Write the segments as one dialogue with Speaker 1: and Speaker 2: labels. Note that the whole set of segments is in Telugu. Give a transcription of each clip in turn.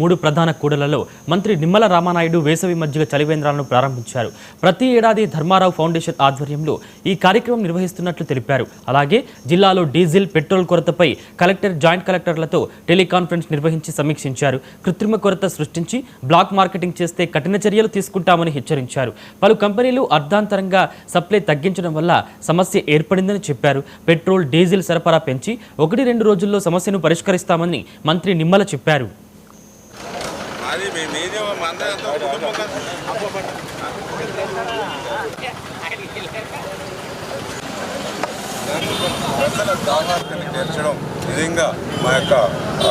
Speaker 1: మూడు ప్రధాన కూడళ్లలో మంత్రి నిమ్మల రామానాయుడు వేసవి మజ్జిగ చలివేంద్రాలను ప్రారంభించారు. ప్రతి ఏడాది ధర్మారావు ఫౌండేషన్ ఆధ్వర్యంలో ఈ కార్యక్రమం నిర్వహిస్తున్నట్లు తెలిపారు. అలాగే జిల్లాలో డీజిల్, పెట్రోల్ కొరతపై కలెక్టర్, జాయింట్ కలెక్టర్లతో టెలికాన్ఫరెన్స్ నిర్వహించి సమీక్షించారు. కృత్రిమ కొరత సృష్టించి బ్లాక్ మార్కెటింగ్ చేస్తే కఠిన చర్యలు తీసుకుంటామని హెచ్చరించారు. పలు కంపెనీలు అర్ధాంతరంగా సప్లై తగ్గించడం వల్ల సమస్య ఏర్పడిందని చెప్పారు. పెట్రోల్, డీజిల్ సరఫరా పెంచి 1-2 రోజుల్లో సమస్యను పరిష్కరిస్తామని మంత్రి నిమ్మల చెప్పారు.
Speaker 2: ప్రజల దాహార్తిని తీర్చడం నిజంగా మా యొక్క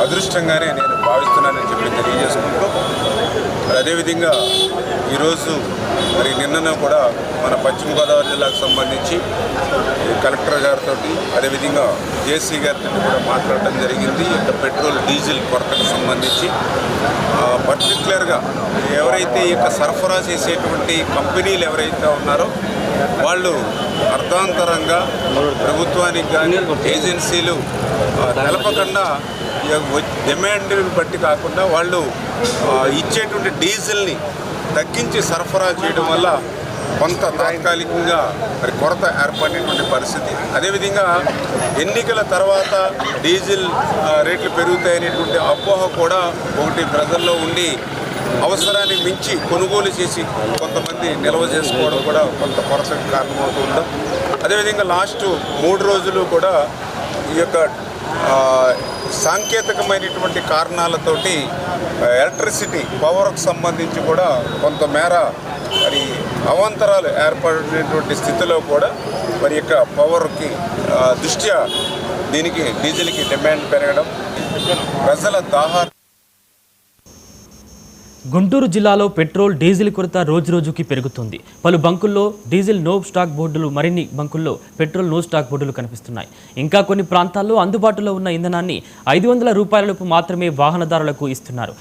Speaker 2: అదృష్టంగానే నేను భావిస్తున్నానని చెప్పి తెలియజేసుకుంటూ, అదేవిధంగా ఈరోజు నిన్నను కూడా మన పశ్చిమ గోదావరి జిల్లాకు సంబంధించి కలెక్టర్ గారితో, అదేవిధంగా జేసీ గారితో కూడా మాట్లాడటం జరిగింది. ఇక పెట్రోల్, డీజిల్ కొరతకు సంబంధించి పర్టికులర్గా ఎవరైతే ఈ యొక్క సరఫరా చేసేటువంటి కంపెనీలు ఎవరైతే ఉన్నారో వాళ్ళు అర్ధాంతరంగా ప్రభుత్వానికి కానీ ఏజెన్సీలు తెలపకుండా డిమాండ్ని బట్టి కాకుండా వాళ్ళు ఇచ్చేటువంటి డీజిల్ని తగ్గించి సరఫరా చేయడం వల్ల కొంత తాత్కాలికంగా కొరత ఏర్పడినటువంటి పరిస్థితి. అదేవిధంగా ఎన్నికల తర్వాత డీజిల్ రేట్లు పెరుగుతాయనేటువంటి అపోహ కూడా ఒకటి ప్రజల్లో ఉండి అవసరాన్ని మించి కొనుగోలు చేసి కొంతమంది నిల్వ చేసుకోవడం కూడా కొంత కొరతకు కారణమవుతుందో. అదేవిధంగా లాస్ట్ 3 రోజులు కూడా ఈ యొక్క సాంకేతికమైనటువంటి కారణాలతోటి ఎలక్ట్రిసిటీ, పవర్కు సంబంధించి కూడా కొంతమేర అవాంతరాలు ఏర్పడినటువంటి స్థితిలో కూడా యొక్క పవర్కి దృష్ట్యా దీనికి డీజిల్కి డిమాండ్ పెరగడం, ప్రజల దాహార్తి.
Speaker 1: గుంటూరు జిల్లాలో పెట్రోల్, డీజిల్ కొరత రోజురోజుకి పెరుగుతుంది. పలు బంకుల్లో డీజిల్ నో స్టాక్ బోర్డులు, మరిన్ని బంకుల్లో పెట్రోల్ నో స్టాక్ బోర్డులు కనిపిస్తున్నాయి. ఇంకా కొన్ని ప్రాంతాల్లో అందుబాటులో ఉన్న ఇంధనాన్ని 500 రూపాయలలోపు మాత్రమే వాహనదారులకు ఇస్తున్నారు.